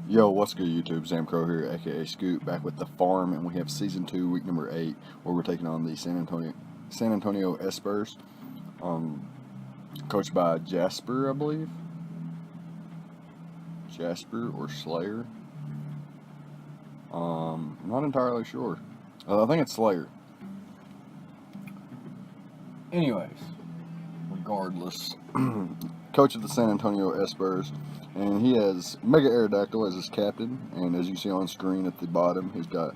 Yo, what's good YouTube? ZAMCRO here, aka Scoot, back with the farm, and we have season 2, week number 8, where we're taking on the San Antonio Espurrs, coached by Jasper, I believe. Jasper or Slayer. I'm not entirely sure. I think it's Slayer. Anyways, regardless, coach of the San Antonio Espurrs, and he has Mega Aerodactyl as his captain, and as you see on screen at the bottom, he's got,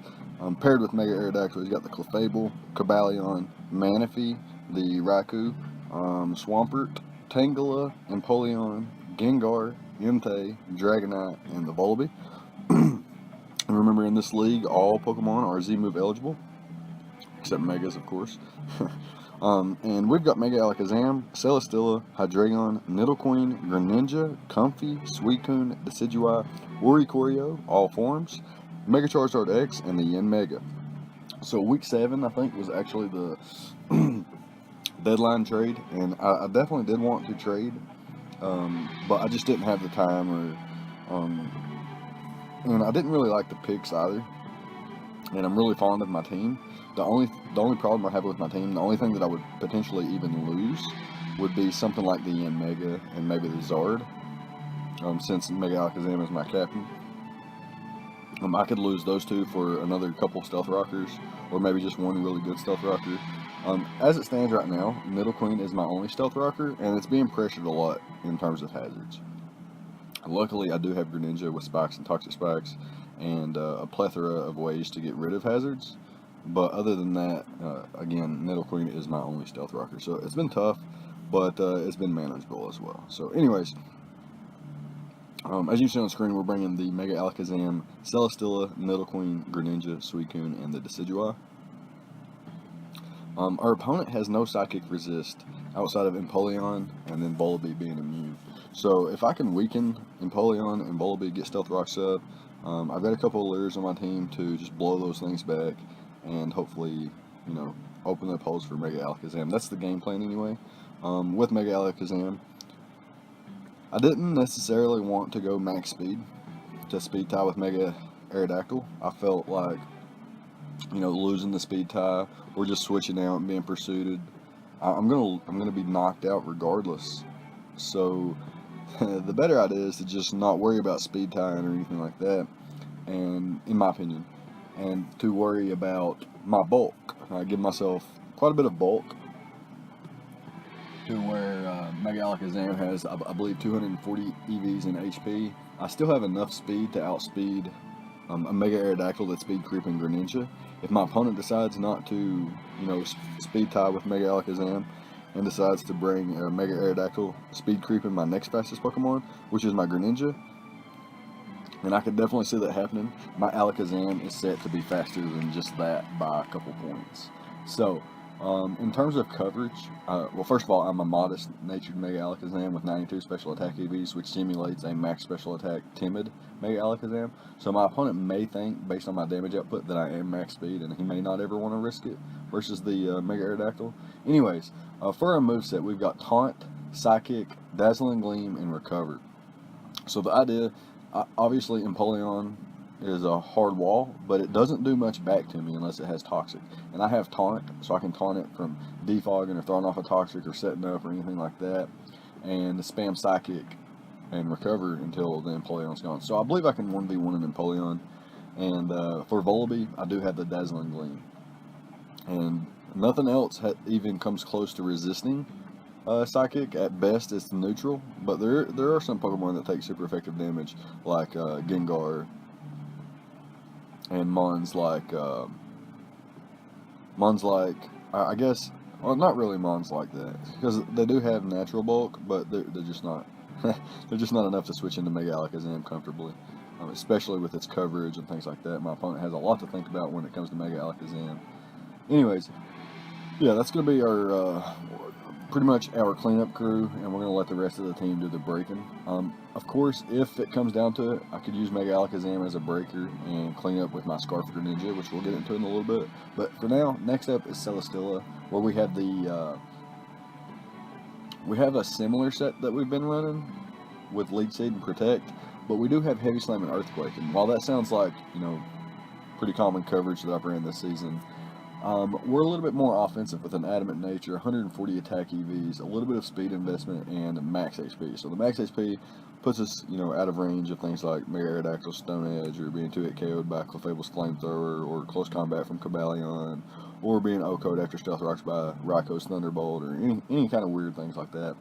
paired with Mega Aerodactyl, he's got the Clefable, Cobalion, Manaphy, the Raikou, Swampert, Tangela, Empoleon, Gengar, Entei, Dragonite, and the Volibee. And remember, in this league, all Pokemon are Z-Move eligible, except Megas, of course. And we've got Mega Alakazam, Celesteela, Hydreigon, Nidoqueen, Greninja, Comfey, Suicune, Decidueye, Oricorio, all forms, Mega Charizard X, and the Yanmega. So week 7, I think, was actually the deadline trade, and I definitely did want to trade, but I just didn't have the time, and I didn't really like the picks either. And I'm really fond of my team. The only problem I have with my team, the only thing that I would potentially even lose, would be something like the Yanmega and maybe the Zard, since Mega Alakazam is my captain. I could lose those two for another couple Stealth Rockers, or maybe just one really good Stealth Rocker. As it stands right now, Nidoqueen is my only Stealth Rocker, and it's being pressured a lot in terms of hazards. Luckily, I do have Greninja with Spikes and Toxic Spikes, and a plethora of ways to get rid of hazards. But other than that, again, Nidoqueen is my only Stealth Rocker. So it's been tough, but it's been manageable as well. So anyways, as you see on screen, we're bringing the Mega Alakazam, Celesteela, Nidoqueen, Greninja, Suicune, and the Decidueye. Our opponent has no Psychic Resist outside of Empoleon and then Volibee being immune. So if I can weaken Empoleon and Volibee, get Stealth Rocks up, I've got a couple of lures on my team to just blow those things back and hopefully, open up holes for Mega Alakazam. That's the game plan anyway. With Mega Alakazam, I didn't necessarily want to go max speed to speed tie with Mega Aerodactyl. I felt like, losing the speed tie or just switching out and being pursued, I'm gonna be knocked out regardless. So the better idea is to just not worry about speed tying or anything like that, and in my opinion, and to worry about my bulk. I give myself quite a bit of bulk to where Mega Alakazam has, I believe, 240 EVs and HP. I still have enough speed to outspeed a Mega Aerodactyl that's speed creeping Greninja. If my opponent decides not to, speed tie with Mega Alakazam and decides to bring Mega Aerodactyl speed creeping my next fastest Pokemon, which is my Greninja, and I could definitely see that happening, my Alakazam is set to be faster than just that by a couple points. So, in terms of coverage, well, first of all, I'm a modest-natured Mega Alakazam with 92 special attack EVs, which simulates a max special attack timid Mega Alakazam. So my opponent may think, based on my damage output, that I am max speed, and he may not ever want to risk it versus the Mega Aerodactyl. Anyways, for our moveset, we've got Taunt, Psychic, Dazzling Gleam, and Recover. So the idea, obviously, Empoleon is a hard wall, but it doesn't do much back to me unless it has Toxic. And I have Taunt, so I can taunt it from defogging or throwing off a Toxic or setting up or anything like that, and spam Psychic and Recover until the Empoleon's gone. So I believe I can 1v1 an Empoleon. And for Volibee, I do have the Dazzling Gleam. And nothing else even comes close to resisting Psychic. At best, it's neutral, but there are some Pokemon that take super effective damage, like Gengar, and Mons like, I guess, well, not really Mons like that, because they do have natural bulk, but they're just not, they're just not enough to switch into Mega Alakazam comfortably, especially with its coverage and things like that. My opponent has a lot to think about when it comes to Mega Alakazam. Anyways, yeah, that's going to be our, pretty much our cleanup crew, and we're going to let the rest of the team do the breaking. Of course, if it comes down to it, I could use Mega Alakazam as a breaker and clean up with my Scarf Greninja, which we'll get into in a little bit. But for now, next up is Celesteela, where we have we have a similar set that we've been running with Lead Seed and Protect, But we do have Heavy Slam and Earthquake, and while that sounds like, pretty common coverage that I've ran this season, we're a little bit more offensive with an Adamant Nature, 140 attack EVs, a little bit of speed investment, and max HP. So the max HP puts us, out of range of things like Mega Aerodactyl, Stone Edge, or being 2-hit KO'd by Clefable's Flamethrower, or close combat from Cobalion, or being OHKO'd after Stealth Rocks by Raiko's Thunderbolt, or any kind of weird things like that.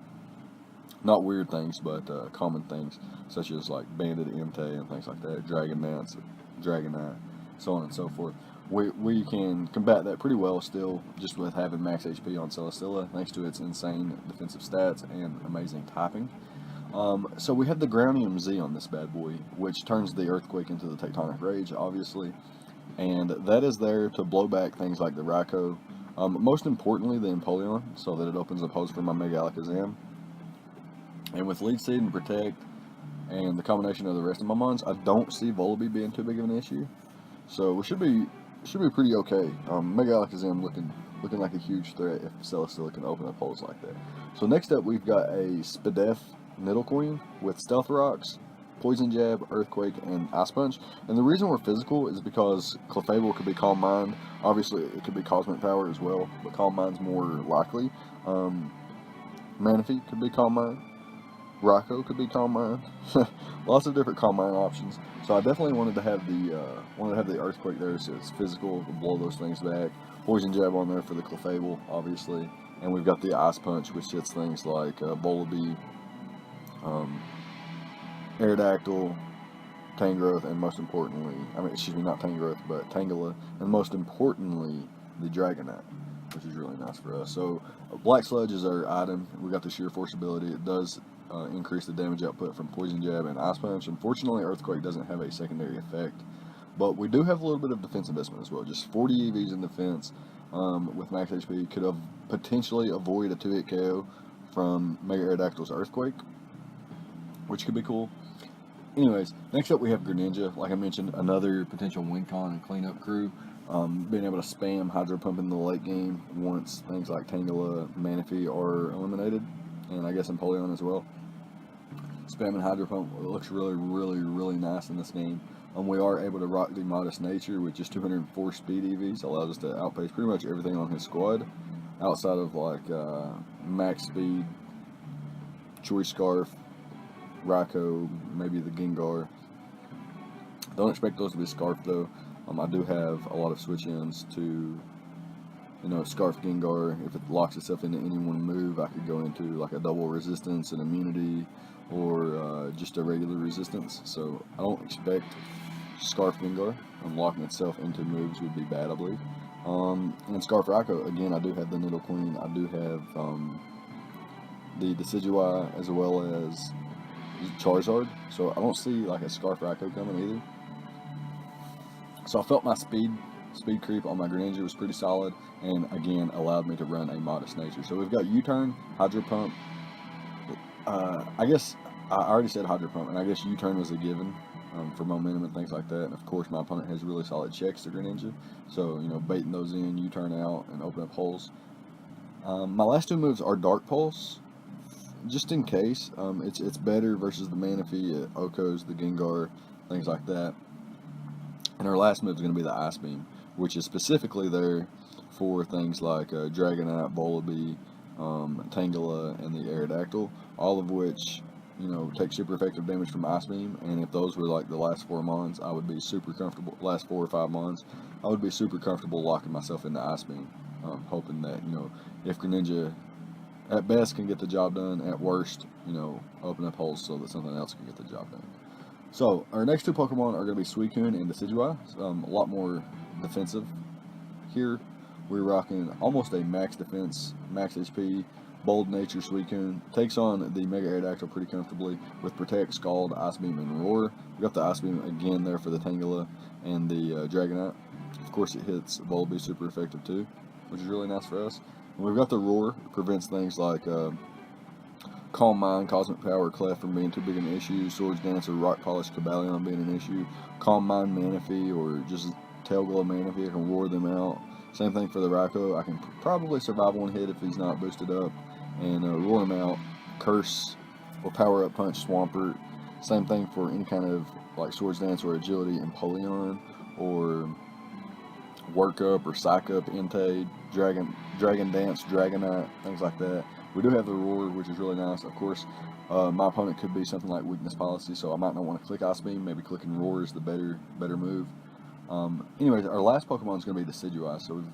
Not weird things, but common things, such as like Banded Entei and things like that, Dragonite, so on and so forth. We can combat that pretty well still, just with having max HP on Celesteela, thanks to its insane defensive stats and amazing typing. So we have the Groundium Z on this bad boy, which turns the Earthquake into the Tectonic Rage, obviously, and that is there to blow back things like the Raikou, most importantly the Empoleon, so that it opens up holes for my Mega Alakazam. And with Lead Seed and Protect, and the combination of the rest of my mons, I don't see Volibee being too big of an issue. So we should be pretty okay. Mega Alakazam looking like a huge threat if Celesteela can open up holes like that. So next up, we've got a Spadef Nidoqueen with Stealth Rocks, Poison Jab, Earthquake, and Ice Punch. And the reason we're physical is because Clefable could be Calm Mind. Obviously, it could be Cosmic Power as well, but Calm Mind's more likely. Manaphy could be Calm Mind. Raikou could be Calm Mind. Lots of different Calm Mind options. So I definitely wanted to have the Earthquake there, so it's physical to blow those things back. Poison Jab on there for the Clefable, obviously, and we've got the Ice Punch, which hits things like Volibee, Aerodactyl, Tangrowth, and most importantly, not Tangrowth, but Tangela, and most importantly, the Dragonite, which is really nice for us. So Black Sludge is our item. We got the Sheer Force ability. It does increase the damage output from Poison Jab and Ice Punch. Unfortunately, Earthquake doesn't have a secondary effect, but we do have a little bit of defense investment as well. Just 40 EVs in defense with max HP could have potentially avoid a 2-hit KO from Mega Aerodactyl's Earthquake, which could be cool. Anyways, next up we have Greninja. Like I mentioned, another potential win con and cleanup crew. Being able to spam Hydro Pump in the late game once things like Tangela, Manaphy are eliminated, and I guess Empoleon as well. Spamming Hydro Pump looks really, really, really nice in this game. We are able to rock the Modest Nature with just 204 speed EVs. Allows us to outpace pretty much everything on his squad, outside of like max speed, Choice Scarf, Raikou, maybe the Gengar. Don't expect those to be Scarf though. I do have a lot of switch-ins to, Scarf Gengar. If it locks itself into any one move, I could go into like a double resistance and immunity, or just a regular resistance. So I don't expect Scarf Gengar. Locking itself into moves would be bad, I believe. And Scarf Raikou, again, I do have the Nidoqueen. I do have the Decidueye as well as Charizard. So I don't see like a Scarf Raikou coming either. So I felt my speed creep on my Greninja was pretty solid, and again allowed me to run a Modest Nature. So we've got U-Turn, Hydro Pump. I guess I already said Hydro Pump, and I guess U-Turn was a given for momentum and things like that. And of course, my opponent has really solid checks to Greninja, so baiting those in, U-Turn out, and open up holes. My last two moves are Dark Pulse, just in case. It's better versus the Manaphy, OHKOs, the Gengar, things like that. And our last move is going to be the Ice Beam, which is specifically there for things like Dragonite, Volibee, Tangela, and the Aerodactyl, all of which, take super effective damage from Ice Beam. And if those were like the last 4 mons, I would be super comfortable, last 4 or 5 mons, I would be super comfortable locking myself into Ice Beam, hoping that, if Greninja at best can get the job done, at worst, open up holes so that something else can get the job done. So, our next 2 Pokemon are going to be Suicune and Decidueye. A lot more defensive here. We're rocking almost a max defense, max HP, Bold Nature Suicune. Takes on the Mega Aerodactyl pretty comfortably with Protect, Scald, Ice Beam, and Roar. We got the Ice Beam again there for the Tangela and the Dragonite. Of course, it hits Volibee super effective too, which is really nice for us. And we've got the Roar. It prevents things like Calm Mind, Cosmic Power, Clef from being too big an issue, Swords Dancer, Rock Polish, Cobalion being an issue, Calm Mind Manaphy, or just Tailglow Manaphy, I can roar them out. Same thing for the Raikou, I can probably survive one hit if he's not boosted up, and roar him out, Curse, or Power Up Punch Swampert, Same thing for any kind of like Swords Dance or Agility Empoleon, or Work Up or Psych Up Entei, Dragon Dance, Dragonite, things like that. We do have the Roar, which is really nice. Of course, my opponent could be something like Weakness Policy, so I might not want to click Ice Beam. Maybe clicking Roar is the better move. Anyways, our last Pokemon is going to be Decidueye. So we've,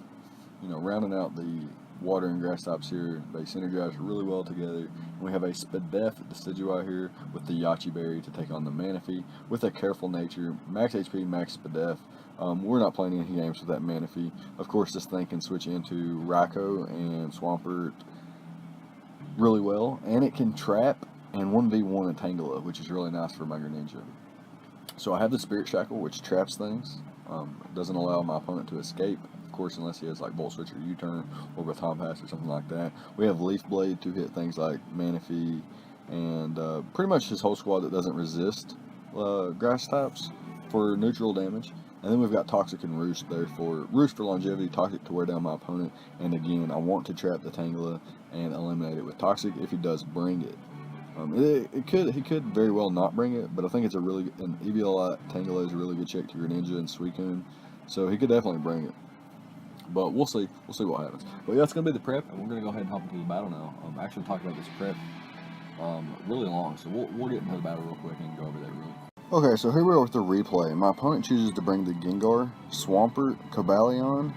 rounding out the water and grass types here, they synergize really well together. And we have a Spadef Decidueye here with the Yachi Berry to take on the Manaphy with a Careful Nature, max HP, max Spadef. We're not playing any games with that Manaphy. Of course, this thing can switch into Raikou and Swampert really well, and it can trap and 1v1 a Tangela, which is really nice for my Greninja. So I have the Spirit Shackle, which traps things. Doesn't allow my opponent to escape, of course, unless he has like Volt Switch or U-Turn or Baton Pass or something like that. We have Leaf Blade to hit things like Manaphy and pretty much his whole squad that doesn't resist grass types for neutral damage. And then we've got Toxic and Roost there for longevity, Toxic to wear down my opponent. And again, I want to trap the Tangela and eliminate it with Toxic if he does bring it. He could very well not bring it, but I think it's an EVL Tangela is a really good check to Greninja and Suicune, so he could definitely bring it. But we'll see what happens. But yeah, it's gonna be the prep, and we're gonna go ahead and hop into the battle now. I actually talked about this prep really long, so we'll get into the battle real quick and go over that really. Okay, so here we are with the replay. My opponent chooses to bring the Gengar, Swampert, Cobalion,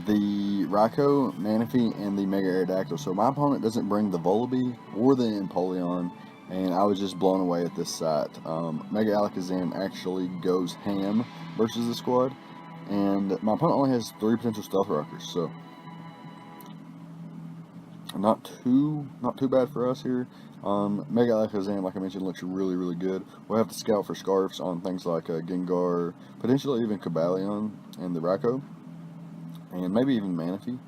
the Raikou, Manaphy, and the Mega Aerodactyl. So my opponent doesn't bring the Volibee or the Empoleon, and I was just blown away at this sight. Mega Alakazam actually goes ham versus the squad, and my opponent only has 3 potential Stealth Rockers, so not too bad for us here. Mega Alakazam, like I mentioned, looks really, really good. We'll have to scout for Scarfs on things like Gengar, potentially even Cobalion and the Raikou, and maybe even Manaphy.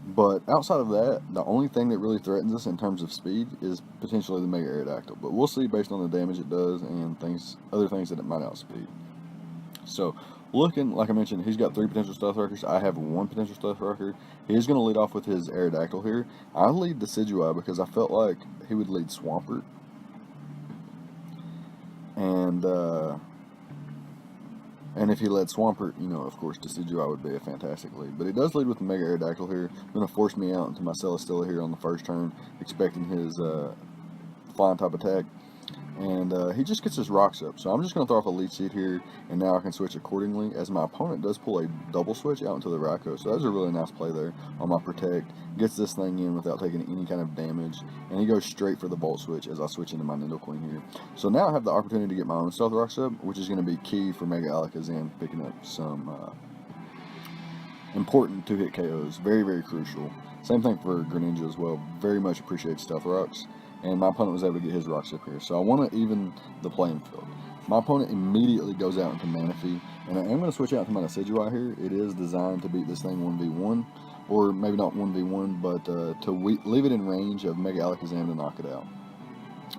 But outside of that, the only thing that really threatens us in terms of speed is potentially the Mega Aerodactyl. But we'll see based on the damage it does and other things that it might outspeed. So, looking, like I mentioned, he's got 3 potential Stealth Rockers. I have 1 potential Stealth Rocker. He is going to lead off with his Aerodactyl here. I lead Decidueye because I felt like he would lead Swampert. And if he led Swampert, of course, Decidueye would be a fantastic lead. But he does lead with the Mega Aerodactyl here. Going to force me out into my Celesteela here on the first turn, expecting his flying type attack. And he just gets his rocks up. So I'm just going to throw off a Leech Seed here, and now I can switch accordingly, as my opponent does pull a double switch out into the Raikou. So that's a really nice play there on my Protect. Gets this thing in without taking any kind of damage, and he goes straight for the Volt Switch as I switch into my Nidoqueen here. So now I have the opportunity to get my own Stealth Rocks up, which is going to be key for Mega Alakazam picking up some important 2-hit KOs. Very, very crucial. Same thing for Greninja as well. Very much appreciate Stealth Rocks. And my opponent was able to get his rocks up here. So I want to even the playing field. My opponent immediately goes out into Manaphy, and I am going to switch out to my Decidueye here. It is designed to beat this thing 1v1, or maybe not 1v1, but to leave it in range of Mega Alakazam to knock it out.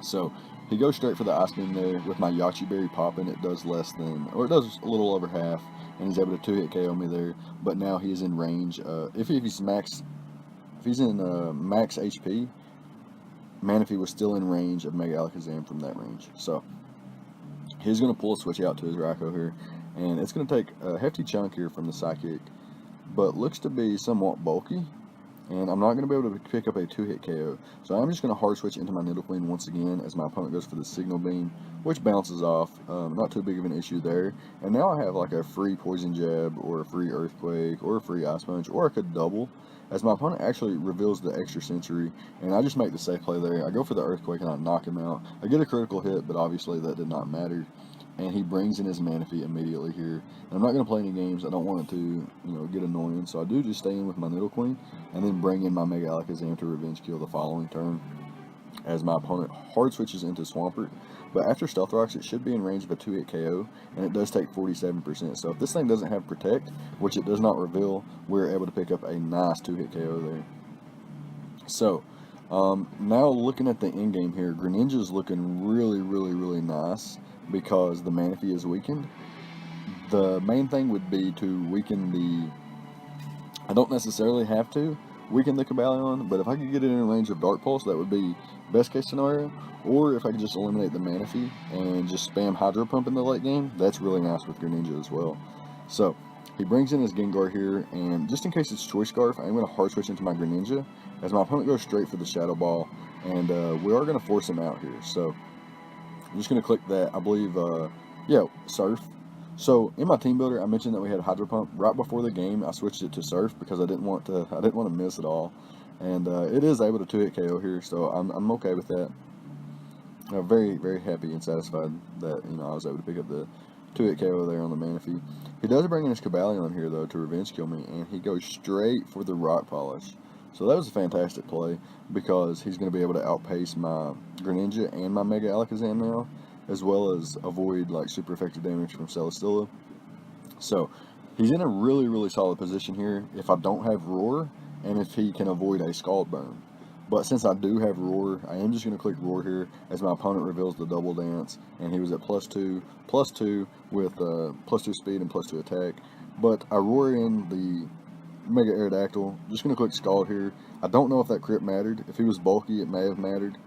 So he goes straight for the Ice Beam there with my Yachi Berry popping. It does less than, or it does a little over half, and he's able to 2-hit KO me there. But now he is in range. If he's in max HP, Manaphy was still in range of Mega Alakazam from that range. So he's going to pull a switch out to his Raikou here, and it's going to take a hefty chunk here from the Psychic, but looks to be somewhat bulky, and I'm not going to be able to pick up a 2-hit KO. So I'm just going to hard switch into my Nidoqueen once again as my opponent goes for the Signal Beam, which bounces off. Not too big of an issue there. And now I have like a free Poison Jab or a free Earthquake or a free Ice Punch, or I could double, as my opponent actually reveals the extra sensory, and I just make the safe play there. I go for the Earthquake and I knock him out. I get a critical hit, but obviously that did not matter. And he brings in his Manaphy immediately here. And I'm not going to play any games. I don't want it to, get annoying. So I do just stay in with my Nidoqueen and then bring in my Mega Alakazam to revenge kill the following turn, as my opponent hard switches into Swampert. But after Stealth Rocks, it should be in range of a 2-hit KO, and it does take 47%. So if this thing doesn't have Protect, which it does not reveal, we're able to pick up a nice 2-hit KO there. So now looking at the end game here, Greninja is looking really, really, really nice because the Manaphy is weakened. The main thing would be to weaken the, I don't necessarily have to weaken the Cobalion, but if I could get it in range of Dark Pulse, that would be best case scenario. Or if I could just eliminate the Manaphy and just spam Hydro Pump in the late game, that's really nice with Greninja as well. So he brings in his Gengar here, and just in case it's Choice Scarf, I'm going to hard switch into my Greninja as my opponent goes straight for the Shadow Ball, and we are going to force him out here. So I'm just going to click that, I believe, yeah, Surf. So in my team builder, I mentioned that we had Hydro Pump. Right before the game, I switched it to Surf because I didn't want to miss it all, and it is able to 2-hit KO here, so I'm okay with that. Very, very happy and satisfied that, I was able to pick up the 2-hit KO there on the Manaphy. He does bring in his Cobalion here, though, to revenge kill me, and he goes straight for the Rock Polish. So that was a fantastic play because he's going to be able to outpace my Greninja and my Mega Alakazam now, as well as avoid like super effective damage from Celesteela. So he's in a really, really solid position here if I don't have Roar and if he can avoid a Scald Burn. But since I do have Roar, I am just going to click Roar here as my opponent reveals the Double Dance, and he was at +2 with +2 speed and +2 attack. But I Roar in the Mega Aerodactyl. Just going to click Scald here. I don't know if that crit mattered. If he was bulky, it may have mattered.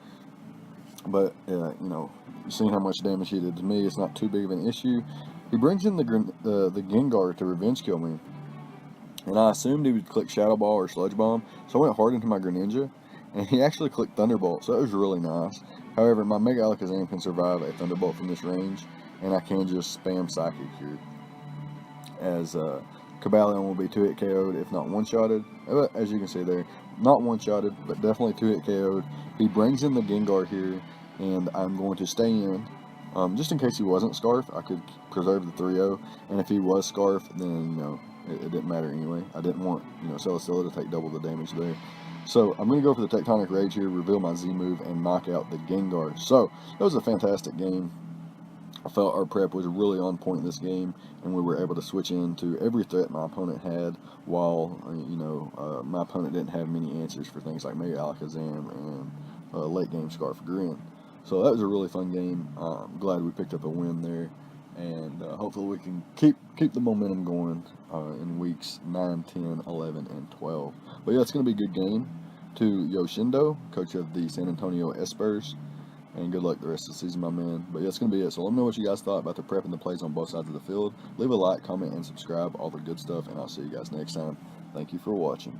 But, you've seen how much damage he did to me. It's not too big of an issue. He brings in the Gengar to revenge kill me. And I assumed he would click Shadow Ball or Sludge Bomb, so I went hard into my Greninja. And he actually clicked Thunderbolt, so that was really nice. However, my Mega Alakazam can survive a Thunderbolt from this range, and I can just spam Psychic here. As Cobalion will be 2-hit KO'd, if not one-shotted. As you can see there, not one-shotted, but definitely 2-hit KO'd. He brings in the Gengar here, and I'm going to stay in. Just in case he wasn't Scarf, I could preserve the 3-0, and if he was Scarf, then, it didn't matter anyway. I didn't want, Celesteela to take double the damage there. So I'm going to go for the Tectonic Rage here, reveal my Z move, and knock out the Gengar. So that was a fantastic game. I felt our prep was really on point in this game, and we were able to switch into every threat my opponent had, while my opponent didn't have many answers for things like Mega Alakazam and late game Scarf Grin. So that was a really fun game. I'm glad we picked up a win there, and hopefully we can keep the momentum going in weeks 9, 10, 11, and 12. But yeah, it's going to be a good game. To Yoshindo, coach of the San Antonio Espurrs, and good luck the rest of the season, my man. But yeah, that's going to be it. So let me know what you guys thought about the prep and the plays on both sides of the field. Leave a like, comment, and subscribe, all the good stuff, and I'll see you guys next time. Thank you for watching.